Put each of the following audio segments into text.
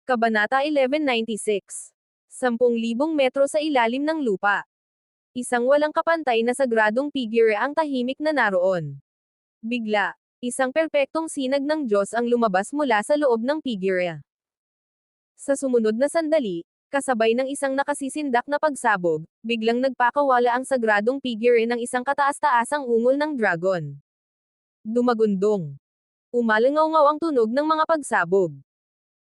Kabanata 1196. 10,000 metro sa ilalim ng lupa. Isang walang kapantay na sagradong figure ang tahimik na naroon. Bigla, isang perpektong sinag ng Diyos ang lumabas mula sa loob ng figure. Sa sumunod na sandali, kasabay ng isang nakasisindak na pagsabog, biglang nagpakawala ang sagradong figure ng isang kataas-taasang ungol ng dragon. Dumagundong. Umalangaw-ngaw ang tunog ng mga pagsabog.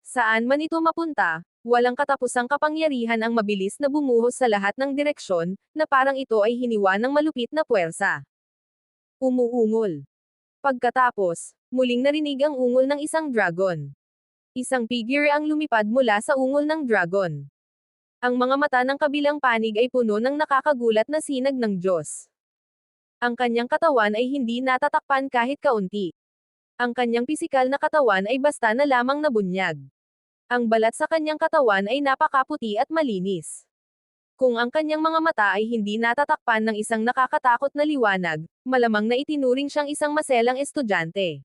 Saan man ito mapunta, walang katapusang kapangyarihan ang mabilis na bumuhos sa lahat ng direksyon, na parang ito ay hiniwa ng malupit na puwersa. Umuungol. Pagkatapos, muling narinig ang ungol ng isang dragon. Isang figure ang lumipad mula sa ungol ng dragon. Ang mga mata ng kabilang panig ay puno ng nakakagulat na sinag ng Diyos. Ang kanyang katawan ay hindi natatakpan kahit kaunti. Ang kanyang pisikal na katawan ay basta na lamang nabunyag. Ang balat sa kanyang katawan ay napakaputi at malinis. Kung ang kanyang mga mata ay hindi natatakpan ng isang nakakatakot na liwanag, malamang na itinuring siyang isang maselang estudyante.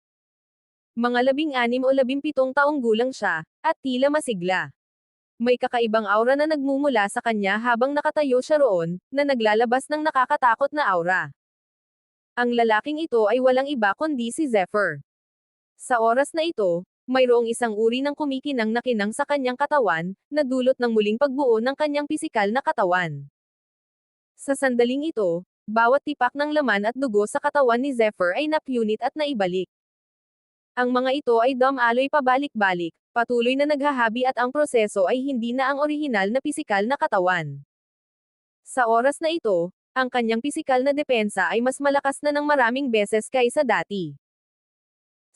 Mga 16 o 17 taong gulang siya, at tila masigla. May kakaibang aura na nagmumula sa kanya habang nakatayo siya roon, na naglalabas ng nakakatakot na aura. Ang lalaking ito ay walang iba kundi si Zephyr. Sa oras na ito, mayroong isang uri ng kumikinang na kinang sa kanyang katawan, na dulot ng muling pagbuo ng kanyang pisikal na katawan. Sa sandaling ito, bawat tipak ng laman at dugo sa katawan ni Zephyr ay napunit at naibalik. Ang mga ito ay dumaloy pabalik-balik, patuloy na naghahabi at ang proseso ay hindi na ang orihinal na pisikal na katawan. Sa oras na ito, ang kanyang pisikal na depensa ay mas malakas na ng maraming beses kaysa dati.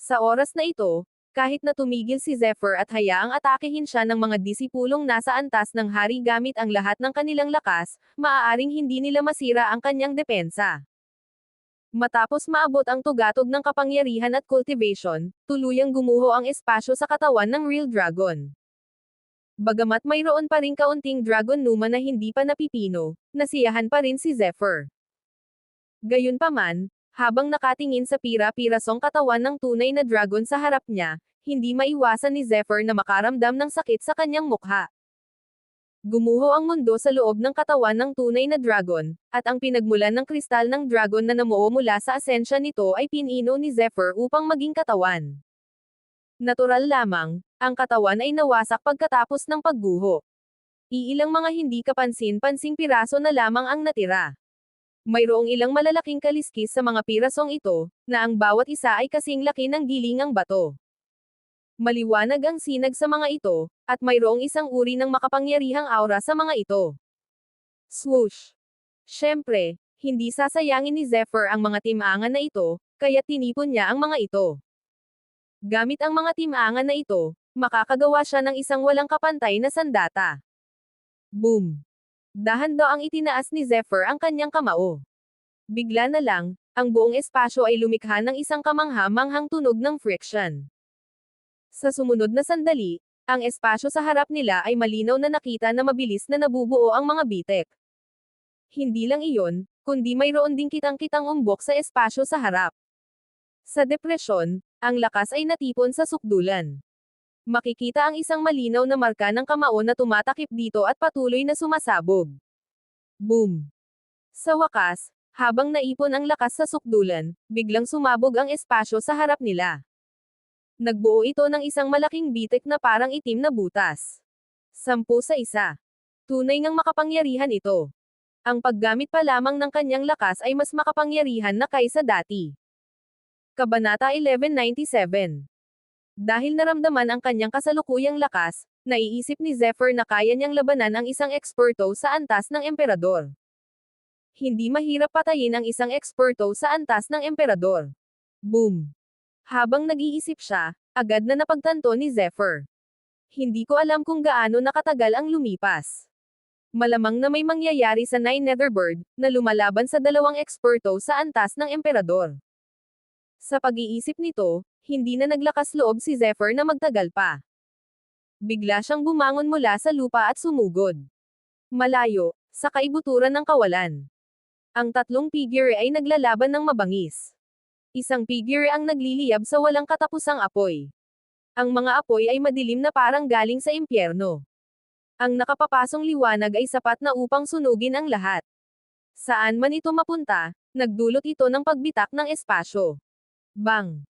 Sa oras na ito, kahit na tumigil si Zephyr at hayaang atakehin siya ng mga disipulong nasa antas ng hari gamit ang lahat ng kanilang lakas, maaaring hindi nila masira ang kanyang depensa. Matapos maabot ang tugatog ng kapangyarihan at cultivation, tuluyang gumuho ang espasyo sa katawan ng real dragon. Bagamat mayroon pa ring kaunting dragon numa na hindi pa napipino, nasiyahan pa rin si Zephyr. Gayunpaman, habang nakatingin sa pira-pirasong katawan ng tunay na dragon sa harap niya, hindi maiwasan ni Zephyr na makaramdam ng sakit sa kanyang mukha. Gumuho ang mundo sa loob ng katawan ng tunay na dragon, at ang pinagmulan ng kristal ng dragon na namuo mula sa asensya nito ay pinino ni Zephyr upang maging katawan. Natural lamang, ang katawan ay nawasak pagkatapos ng pagguho. Iilang mga hindi kapansin-pansing piraso na lamang ang natira. Mayroong ilang malalaking kaliskis sa mga pirasong ito, na ang bawat isa ay kasing laki ng gilingang bato. Maliwanag ang sinag sa mga ito, at mayroong isang uri ng makapangyarihang aura sa mga ito. Swoosh! Siyempre, hindi sasayangin ni Zephyr ang mga timangan na ito, kaya tinipon niya ang mga ito. Gamit ang mga timangan na ito, makakagawa siya ng isang walang kapantay na sandata. Boom! Dahan daw ang itinaas ni Zephyr ang kanyang kamao. Bigla na lang, ang buong espasyo ay lumikha ng isang kamangha-manghang tunog ng friction. Sa sumunod na sandali, ang espasyo sa harap nila ay malinaw na nakita na mabilis na nabubuo ang mga bitek. Hindi lang iyon, kundi mayroon ding kitang-kitang umbok sa espasyo sa harap. Sa depresyon, ang lakas ay natipon sa sukdulan. Makikita ang isang malinaw na marka ng kamao na tumatakip dito at patuloy na sumasabog. Boom! Sa wakas, habang naipon ang lakas sa sukdulan, biglang sumabog ang espasyo sa harap nila. Nagbuo ito ng isang malaking bitek na parang itim na butas. 10-1. Tunay ngang makapangyarihan ito. Ang paggamit pa lamang ng kanyang lakas ay mas makapangyarihan na kaysa dati. Kabanata 1197. Dahil naramdaman ang kanyang kasalukuyang lakas, naiisip ni Zephyr na kaya niyang labanan ang isang eksperto sa antas ng emperador. Hindi mahirap patayin ang isang eksperto sa antas ng emperador. Boom! Habang nag-iisip siya, agad na napagtanto ni Zephyr. Hindi ko alam kung gaano nakatagal ang lumipas. Malamang na may mangyayari sa Nine Netherbird, na lumalaban sa dalawang eksperto sa antas ng emperador. Sa pag-iisip nito, hindi na naglakas loob si Zephyr na magtagal pa. Bigla siyang bumangon mula sa lupa at sumugod. Malayo, sa kaibuturan ng kawalan. Ang tatlong figure ay naglalaban ng mabangis. Isang figure ang nagliliyab sa walang katapusang apoy. Ang mga apoy ay madilim na parang galing sa impyerno. Ang nakapapasong liwanag ay sapat na upang sunugin ang lahat. Saan man ito mapunta, nagdulot ito ng pagbitak ng espasyo. Bang!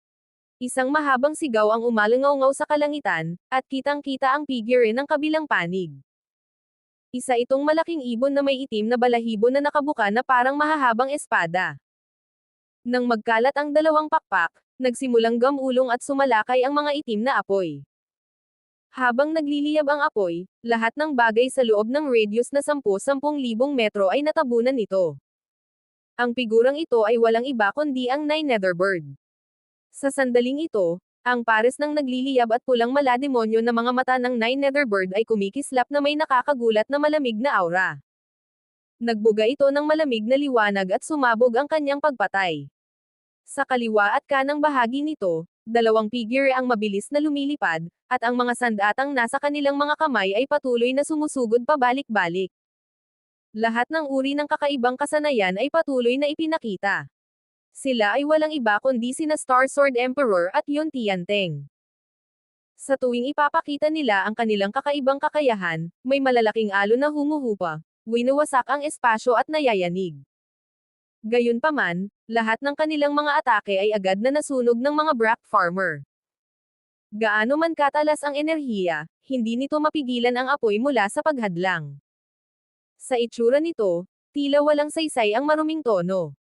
Isang mahabang sigaw ang umalingaw sa kalangitan, at kitang-kita ang figure ng kabilang panig. Isa itong malaking ibon na may itim na balahibo na nakabuka na parang mahahabang espada. Nang magkalat ang dalawang pakpak, nagsimulang gamulong at sumalakay ang mga itim na apoy. Habang nagliliyab ang apoy, lahat ng bagay sa loob ng radius na 10,000 metro ay natabunan nito. Ang figurang ito ay walang iba kundi ang Nine Netherbird. Sa sandaling ito, ang pares ng nagliliyab at pulang malademonyo na mga mata ng Nine Netherbird ay kumikislap na may nakakagulat na malamig na aura. Nagbuga ito ng malamig na liwanag at sumabog ang kanyang pagpatay. Sa kaliwa at kanang bahagi nito, dalawang figure ang mabilis na lumilipad, at ang mga sandatang nasa kanilang mga kamay ay patuloy na sumusugod pabalik-balik. Lahat ng uri ng kakaibang kasanayan ay patuloy na ipinakita. Sila ay walang iba kundi sina Star Sword Emperor at Yun Tianteng. Sa tuwing ipapakita nila ang kanilang kakaibang kakayahan, may malalaking alon na humuhupa, winuwasak ang espasyo at nayayanig. Gayunpaman, lahat ng kanilang mga atake ay agad na nasunog ng mga Brack Farmer. Gaano man katalas ang enerhiya, hindi nito mapigilan ang apoy mula sa paghadlang. Sa itsura nito, tila walang saysay ang maruming tono.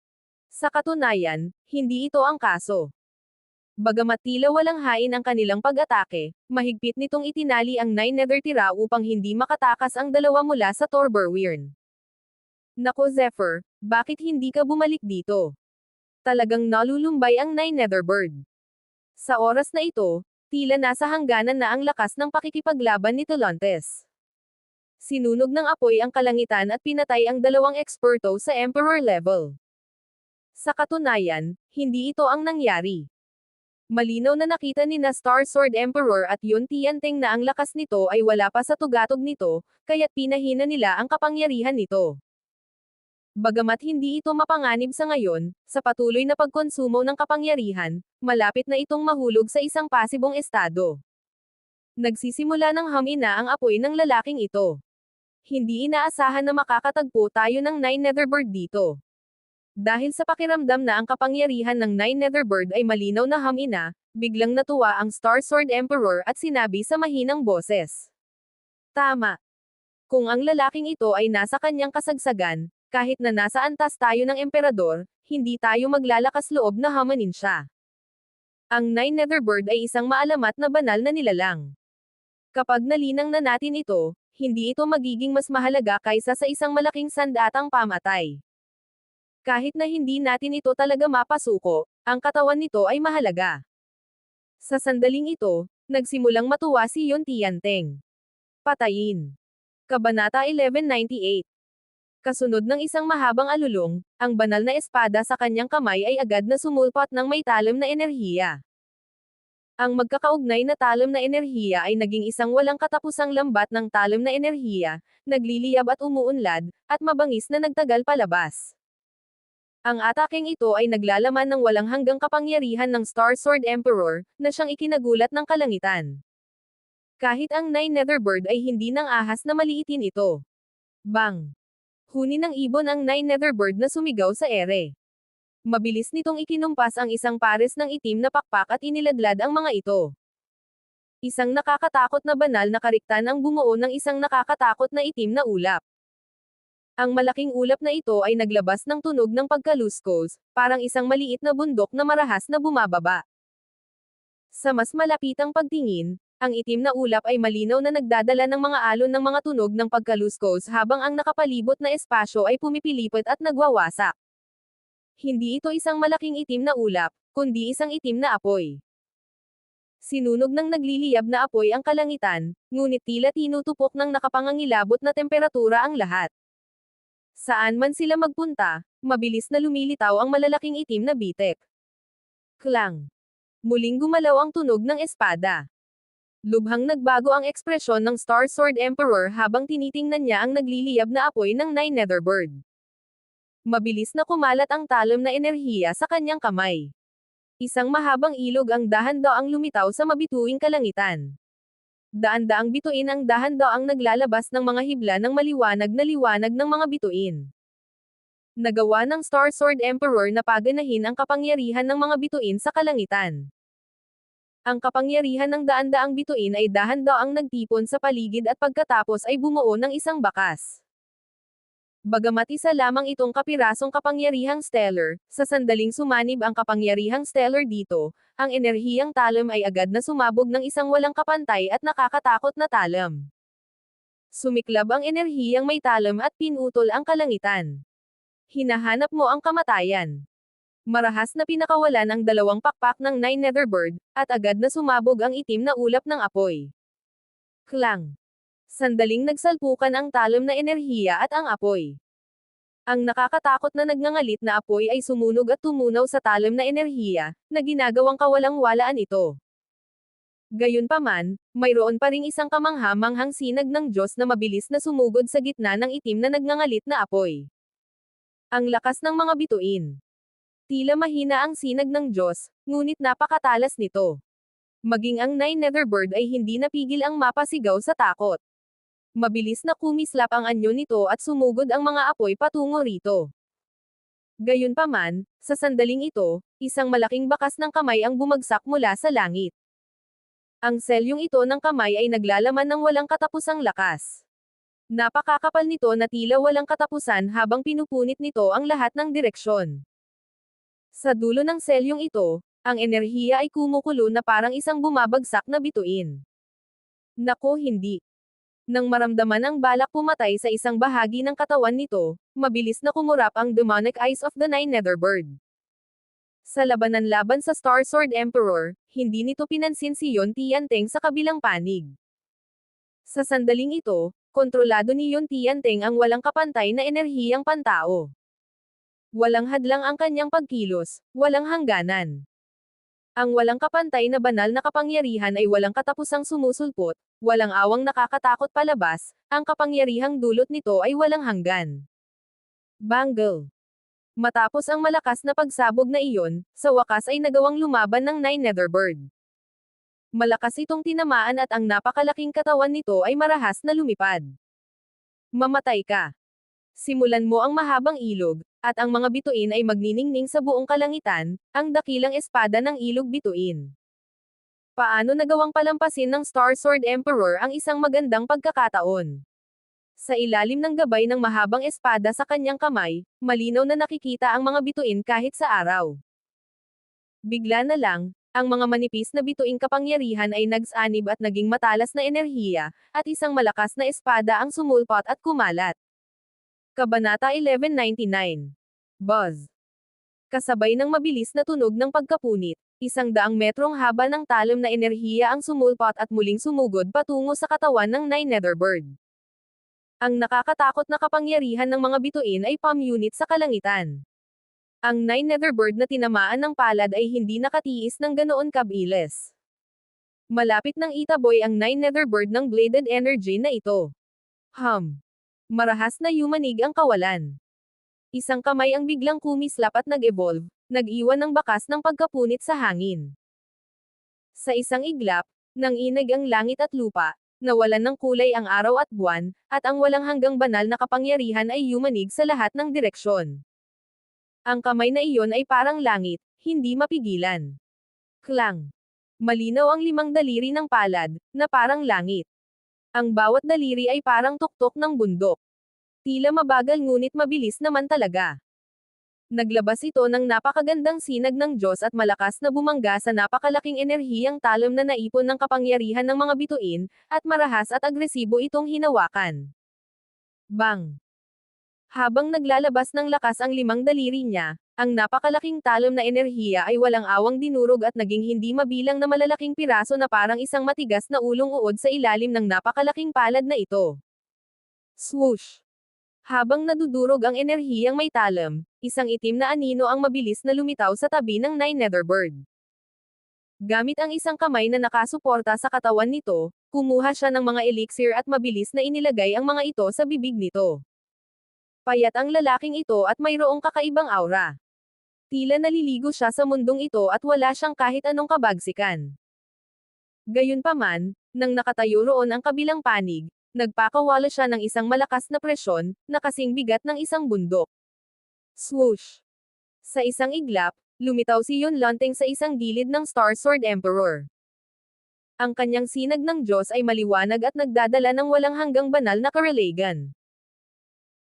Sa katunayan, hindi ito ang kaso. Bagamat tila walang hain ang kanilang pag-atake, mahigpit nitong itinali ang Nine Nether tira upang hindi makatakas ang dalawa mula sa Torberwyrn. Nako Zephyr, bakit hindi ka bumalik dito? Talagang nalulumbay ang Nine Netherbird. Sa oras na ito, tila nasa hangganan na ang lakas ng pakikipaglaban ni Tulontes. Sinunog ng apoy ang kalangitan at pinatay ang dalawang eksperto sa Emperor level. Sa katunayan, hindi ito ang nangyari. Malinaw na nakita ni na Star Sword Emperor at Yun Tianteng na ang lakas nito ay wala pa sa tugatog nito, kaya't pinahina nila ang kapangyarihan nito. Bagamat hindi ito mapanganib sa ngayon, sa patuloy na pagkonsumo ng kapangyarihan, malapit na itong mahulog sa isang pasibong estado. Nagsisimula ng hamina ang apoy ng lalaking ito. Hindi inaasahan na makakatagpo tayo ng Nine Netherbird dito. Dahil sa pakiramdam na ang kapangyarihan ng Nine Netherbird ay malinaw na hamina, biglang natuwa ang Star Sword Emperor at sinabi sa mahinang boses. Tama. Kung ang lalaking ito ay nasa kanyang kasagsagan, kahit na nasa antas tayo ng emperador, hindi tayo maglalakas loob na hamanin siya. Ang Nine Netherbird ay isang maalamat na banal na nilalang. Kapag nalinang na natin ito, hindi ito magiging mas mahalaga kaysa sa isang malaking sandatang pamatay. Kahit na hindi natin ito talaga mapasuko, ang katawan nito ay mahalaga. Sa sandaling ito, nagsimulang matuwa si Yun Tianteng. Patayin. Kabanata 1198. Kasunod ng isang mahabang alulong, ang banal na espada sa kanyang kamay ay agad na sumulpat ng may talim na enerhiya. Ang magkakaugnay na talim na enerhiya ay naging isang walang katapusang lambat ng talim na enerhiya, nagliliyab at umuunlad, at mabangis na nagtagal palabas. Ang atakeng ito ay naglalaman ng walang hanggang kapangyarihan ng Star Sword Emperor, na siyang ikinagulat ng kalangitan. Kahit ang Nine Netherbird ay hindi nang ahas na maliitin ito. Bang! Huni ng ibon ang Nine Netherbird na sumigaw sa ere. Mabilis nitong ikinumpas ang isang pares ng itim na pakpak at iniladlad ang mga ito. Isang nakakatakot na banal na kariktan ang bumuo ng isang nakakatakot na itim na ulap. Ang malaking ulap na ito ay naglabas ng tunog ng pagkaluskos, parang isang maliit na bundok na marahas na bumababa. Sa mas malapitang pagtingin, ang itim na ulap ay malinaw na nagdadala ng mga alon ng mga tunog ng pagkaluskos habang ang nakapalibot na espasyo ay pumipilipot at nagwawasak. Hindi ito isang malaking itim na ulap, kundi isang itim na apoy. Sinunog ng nagliliyab na apoy ang kalangitan, ngunit tila tinutupok ng nakapangangilabot na temperatura ang lahat. Saan man sila magpunta, mabilis na lumilitaw ang malalaking itim na bitek. Klang! Muling gumalaw ang tunog ng espada. Lubhang nagbago ang ekspresyon ng Star Sword Emperor habang tinitingnan niya ang nagliliyab na apoy ng Nine Netherbird. Mabilis na kumalat ang talim na enerhiya sa kanyang kamay. Isang mahabang ilog ang dahan-daang lumitaw sa mabituing kalangitan. Daan-daang bituin ang dahan-daang naglalabas ng mga hibla ng maliwanag na liwanag ng mga bituin. Nagawa ng Star Sword Emperor na paganahin ang kapangyarihan ng mga bituin sa kalangitan. Ang kapangyarihan ng daan-daang bituin ay dahan-daang nagtipon sa paligid at pagkatapos ay bumuo ng isang bakas. Bagamat isa lamang itong kapirasong kapangyarihang stellar, sa sandaling sumanib ang kapangyarihang stellar dito, ang enerhiyang talam ay agad na sumabog ng isang walang kapantay at nakakatakot na talam. Sumiklab ang enerhiyang may talam at pinutol ang kalangitan. Hinahanap mo ang kamatayan. Marahas na pinakawalan ang dalawang pakpak ng Nine Netherbird, at agad na sumabog ang itim na ulap ng apoy. Klang! Sandaling nagsalpukan ang talam na enerhiya at ang apoy. Ang nakakatakot na nagngangalit na apoy ay sumunog at tumunaw sa talam na enerhiya, na ginagawang kawalang-walaan ito. Gayunpaman, mayroon pa ring isang kamangha-manghang sinag ng Diyos na mabilis na sumugod sa gitna ng itim na nagngangalit na apoy. Ang lakas ng mga bituin. Tila mahina ang sinag ng Diyos, ngunit napakatalas nito. Maging ang Nine Netherbird ay hindi napigil ang mapasigaw sa takot. Mabilis na kumislap ang anyo nito at sumugod ang mga apoy patungo rito. Gayunpaman, sa sandaling ito, isang malaking bakas ng kamay ang bumagsak mula sa langit. Ang selyong ito ng kamay ay naglalaman ng walang katapusang lakas. Napakakapal nito na tila walang katapusan habang pinupunit nito ang lahat ng direksyon. Sa dulo ng selyong ito, ang enerhiya ay kumukulo na parang isang bumabagsak na bituin. Naku, hindi. Nang maramdaman ang balak pumatay sa isang bahagi ng katawan nito, mabilis na kumurap ang demonic eyes of the Nine Netherbird. Sa labanan laban sa Star Sword Emperor, hindi nito pinansin si Yon Tianteng sa kabilang panig. Sa sandaling ito, kontrolado ni Yon Tianteng ang walang kapantay na enerhiyang pantao. Walang hadlang ang kanyang pagkilos, walang hangganan. Ang walang kapantay na banal na kapangyarihan ay walang katapusang sumusulpot, walang awang nakakatakot palabas, ang kapangyarihang dulot nito ay walang hanggan. Bangle. Matapos ang malakas na pagsabog na iyon, sa wakas ay nagawang lumaban ng Nine Netherbird. Malakas itong tinamaan at ang napakalaking katawan nito ay marahas na lumipad. Mamatay ka. Simulan mo ang mahabang ilog, at ang mga bituin ay magniningning sa buong kalangitan, ang dakilang espada ng ilog bituin. Paano nagawang palampasin ng Star Sword Emperor ang isang magandang pagkakataon? Sa ilalim ng gabay ng mahabang espada sa kanyang kamay, malinaw na nakikita ang mga bituin kahit sa araw. Bigla na lang, ang mga manipis na bituing kapangyarihan ay nagsanib at naging matalas na enerhiya, at isang malakas na espada ang sumulpot at kumalat. Kabanata 1199. Buzz. Kasabay ng mabilis na tunog ng pagkapunit, 100 metrong haba ng talam na enerhiya ang sumulpot at muling sumugod patungo sa katawan ng Nine Netherbird. Ang nakakatakot na kapangyarihan ng mga bituin ay palm unit sa kalangitan. Ang Nine Netherbird na tinamaan ng palad ay hindi nakatiis ng ganoon kabilis. Malapit nang itaboy ang Nine Netherbird ng bladed energy na ito. Marahas na yumanig ang kawalan. Isang kamay ang biglang kumislap at nag-evolve, nag-iwan ng bakas ng pagkapunit sa hangin. Sa isang iglap, nanginig ang langit at lupa, nawalan ng kulay ang araw at buwan, at ang walang hanggang banal na kapangyarihan ay yumanig sa lahat ng direksyon. Ang kamay na iyon ay parang langit, hindi mapigilan. Klang! Malinaw ang 5 daliri ng palad, na parang langit. Ang bawat daliri ay parang tuktok ng bundok. Tila mabagal ngunit mabilis naman talaga. Naglabas ito ng napakagandang sinag ng Diyos at malakas na bumangga sa napakalaking enerhiyang talam na naipon ng kapangyarihan ng mga bituin, at marahas at agresibo itong hinawakan. Bang! Habang naglalabas ng lakas ang 5 daliri niya, ang napakalaking talam na enerhiya ay walang awang dinurog at naging hindi mabilang na malalaking piraso na parang isang matigas na ulong uod sa ilalim ng napakalaking palad na ito. Swoosh! Habang nadudurog ang enerhiyang may talam, isang itim na anino ang mabilis na lumitaw sa tabi ng Nine Netherbird. Gamit ang isang kamay na nakasuporta sa katawan nito, kumuha siya ng mga elixir at mabilis na inilagay ang mga ito sa bibig nito. Payat ang lalaking ito at mayroong kakaibang aura. Tila naliligo siya sa mundong ito at wala siyang kahit anong kabagsikan. Gayunpaman, nang nakatayo roon ang kabilang panig, nagpakawala siya ng isang malakas na presyon, na kasing bigat ng isang bundok. Swoosh! Sa isang iglap, lumitaw si Yunlonting sa isang gilid ng Star Sword Emperor. Ang kanyang sinag ng Diyos ay maliwanag at nagdadala ng walang hanggang banal na karelagan.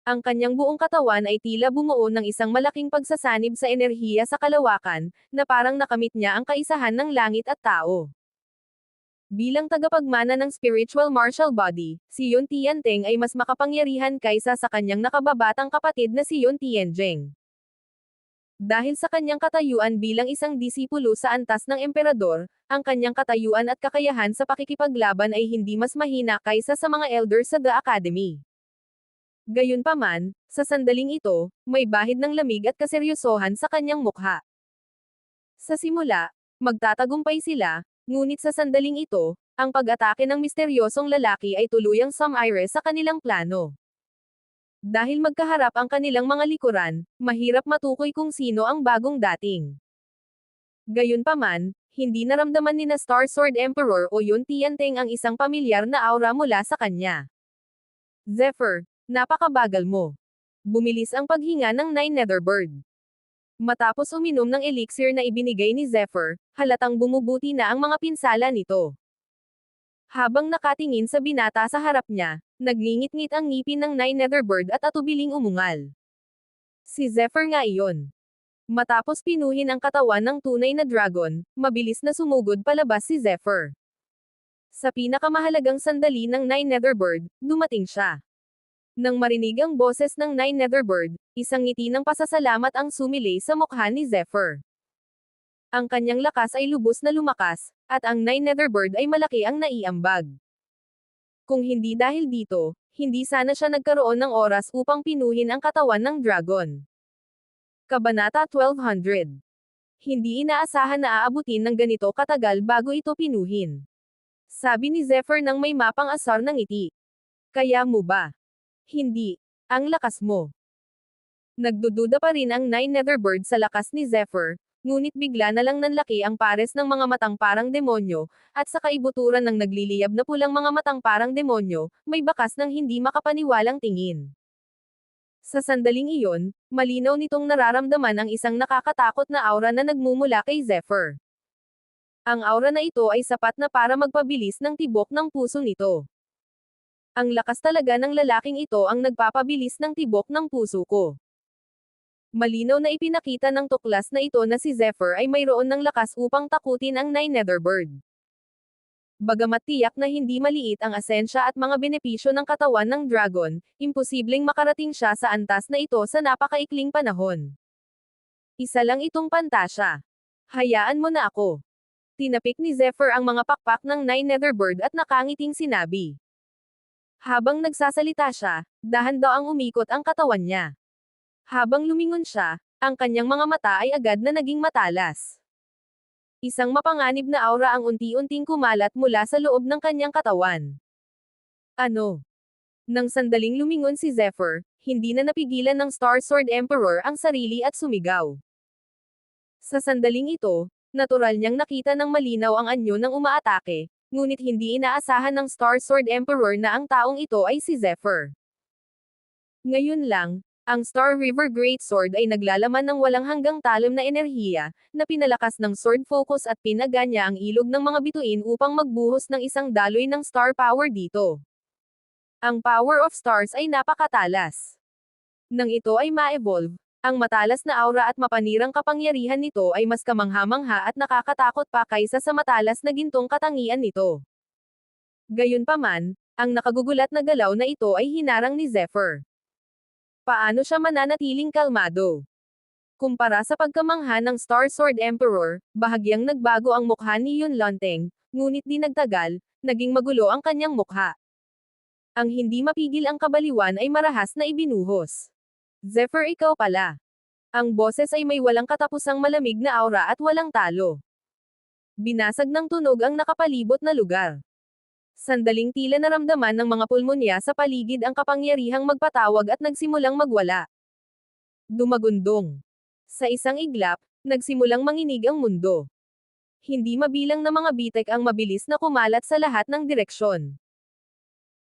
Ang kanyang buong katawan ay tila bumuo ng isang malaking pagsasanib sa enerhiya sa kalawakan, na parang nakamit niya ang kaisahan ng langit at tao. Bilang tagapagmana ng spiritual martial body, si Yun Tianteng ay mas makapangyarihan kaysa sa kanyang nakababatang kapatid na si Yun Tianjing. Dahil sa kanyang katayuan bilang isang disipulo sa antas ng emperador, ang kanyang katayuan at kakayahan sa pakikipaglaban ay hindi mas mahina kaysa sa mga elders sa The Academy. Gayunpaman, sa sandaling ito, may bahid ng lamig at kaseryosohan sa kanyang mukha. Sa simula, magtatagumpay sila, ngunit sa sandaling ito, ang pag-atake ng misteryosong lalaki ay tuluyang sumire sa kanilang plano. Dahil magkaharap ang kanilang mga likuran, mahirap matukoy kung sino ang bagong dating. Gayunpaman, hindi naramdaman ni na Star Sword Emperor o Yun Tianteng ang isang pamilyar na aura mula sa kanya. Zephyr, napakabagal mo. Bumilis ang paghinga ng Nine Netherbird. Matapos uminom ng elixir na ibinigay ni Zephyr, halatang bumubuti na ang mga pinsala nito. Habang nakatingin sa binata sa harap niya, nagngingit-ngit ang ngipin ng Nine Netherbird at atubiling umungal. Si Zephyr nga iyon. Matapos pinuhin ang katawan ng tunay na dragon, mabilis na sumugod palabas si Zephyr. Sa pinakamahalagang sandali ng Nine Netherbird, dumating siya. Nang marinig ang boses ng Nine Netherbird, isang ngiti ng pasasalamat ang sumilay sa mukha ni Zephyr. Ang kanyang lakas ay lubos na lumakas, at ang Nine Netherbird ay malaki ang naiambag. Kung hindi dahil dito, hindi sana siya nagkaroon ng oras upang pinuhin ang katawan ng dragon. Kabanata 1200. Hindi inaasahan na aabutin ng ganito katagal bago ito pinuhin. Sabi ni Zephyr nang may mapang asar ng ngiti. Kaya mo ba? Hindi. Ang lakas mo. Nagdududa pa rin ang Nine Netherbird sa lakas ni Zephyr, ngunit bigla na lang nanlaki ang pares ng mga matang parang demonyo, at sa kaibuturan ng nagliliyab na pulang mga matang parang demonyo, may bakas ng hindi makapaniwalang tingin. Sa sandaling iyon, malinaw nitong nararamdaman ang isang nakakatakot na aura na nagmumula kay Zephyr. Ang aura na ito ay sapat na para magpabilis ng tibok ng puso nito. Ang lakas talaga ng lalaking ito ang nagpapabilis ng tibok ng puso ko. Malinaw na ipinakita ng tuklas na ito na si Zephyr ay mayroon ng lakas upang takutin ang Nine Netherbird. Bagamat tiyak na hindi maliit ang asensya at mga benepisyo ng katawan ng dragon, imposibleng makarating siya sa antas na ito sa napakaikling panahon. Isa lang itong pantasya. Hayaan mo na ako. Tinapik ni Zephyr ang mga pakpak ng Nine Netherbird at nakangiting sinabi. Habang nagsasalita siya, dahan-daw ang umikot ang katawan niya. Habang lumingon siya, ang kanyang mga mata ay agad na naging matalas. Isang mapanganib na aura ang unti-unting kumalat mula sa loob ng kanyang katawan. Ano? Nang sandaling lumingon si Zephyr, hindi na napigilan ng Star Sword Emperor ang sarili at sumigaw. Sa sandaling ito, natural niyang nakita ng malinaw ang anyo ng umaatake, ngunit hindi inaasahan ng Star Sword Emperor na ang taong ito ay si Zephyr. Ngayon lang, ang Star River Greatsword ay naglalaman ng walang hanggang talim na enerhiya, na pinalakas ng sword focus at pinaganya ang ilog ng mga bituin upang magbuhos ng isang daloy ng star power dito. Ang power of stars ay napakatalas. Nang ito ay ma-evolve, ang matalas na aura at mapanirang kapangyarihan nito ay mas kamangha-mangha at nakakatakot pa kaysa sa matalas na gintong katangian nito. Gayunpaman, ang nakagugulat na galaw na ito ay hinarang ni Zephyr. Paano siya mananatiling kalmado? Kumpara sa pagkamangha ng Star Sword Emperor, bahagyang nagbago ang mukha ni Yunlonting, ngunit di nagtagal, naging magulo ang kanyang mukha. Ang hindi mapigil ang kabaliwan ay marahas na ibinuhos. Zephyr, ikaw pala. Ang boses ay may walang katapusang malamig na aura at walang talo. Binasag ng tunog ang nakapalibot na lugar. Sandaling tila naramdaman ng mga pulmonya sa paligid ang kapangyarihang magpatawag at nagsimulang magwala. Dumagundong. Sa isang iglap, nagsimulang manginig ang mundo. Hindi mabilang na mga bitek ang mabilis na kumalat sa lahat ng direksyon.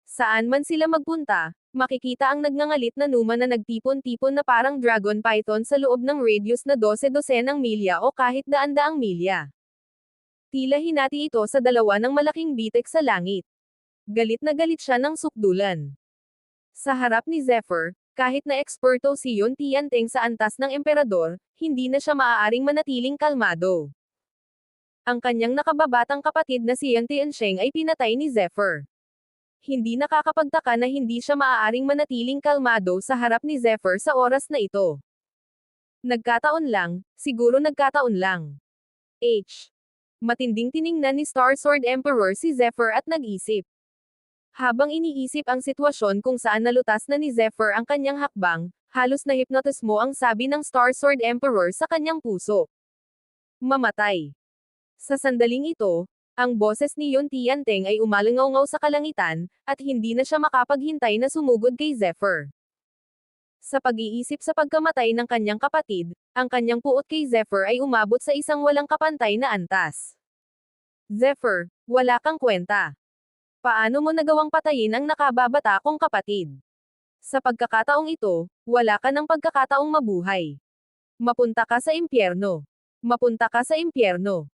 Saan man sila magpunta, makikita ang nagngangalit na numa na nagtipon-tipon na parang dragon python sa loob ng radius na 12-dosenang milya o kahit daan-daang milya. Tila hinati ito sa dalawa ng malaking bitek sa langit. Galit na galit siya ng sukdulan. Sa harap ni Zephyr, kahit na eksperto si Yun Tianteng sa antas ng emperador, hindi na siya maaaring manatiling kalmado. Ang kanyang nakababatang kapatid na si Yang Tiansheng ay pinatay ni Zephyr. Hindi nakakapagtaka na hindi siya maaaring manatiling kalmado sa harap ni Zephyr sa oras na ito. Nagkataon lang, siguro nagkataon lang. Matinding tiningnan ni Star Sword Emperor si Zephyr at nag-isip. Habang iniisip ang sitwasyon kung saan nalutas na ni Zephyr ang kanyang hakbang, halos nahipnotismo ang sabi ng Star Sword Emperor sa kanyang puso. Mamatay. Sa sandaling ito, ang boses ni Yun Tianteng ay umalingaw-ngaw sa kalangitan, at hindi na siya makapaghintay na sumugod kay Zephyr. Sa pag-iisip sa pagkamatay ng kanyang kapatid, ang kanyang puot kay Zephyr ay umabot sa isang walang kapantay na antas. Zephyr, wala kang kwenta. Paano mo nagawang patayin ang nakababata kong kapatid? Sa pagkakataong ito, wala ka ng pagkakataong mabuhay. Mapunta ka sa impyerno. Mapunta ka sa impyerno.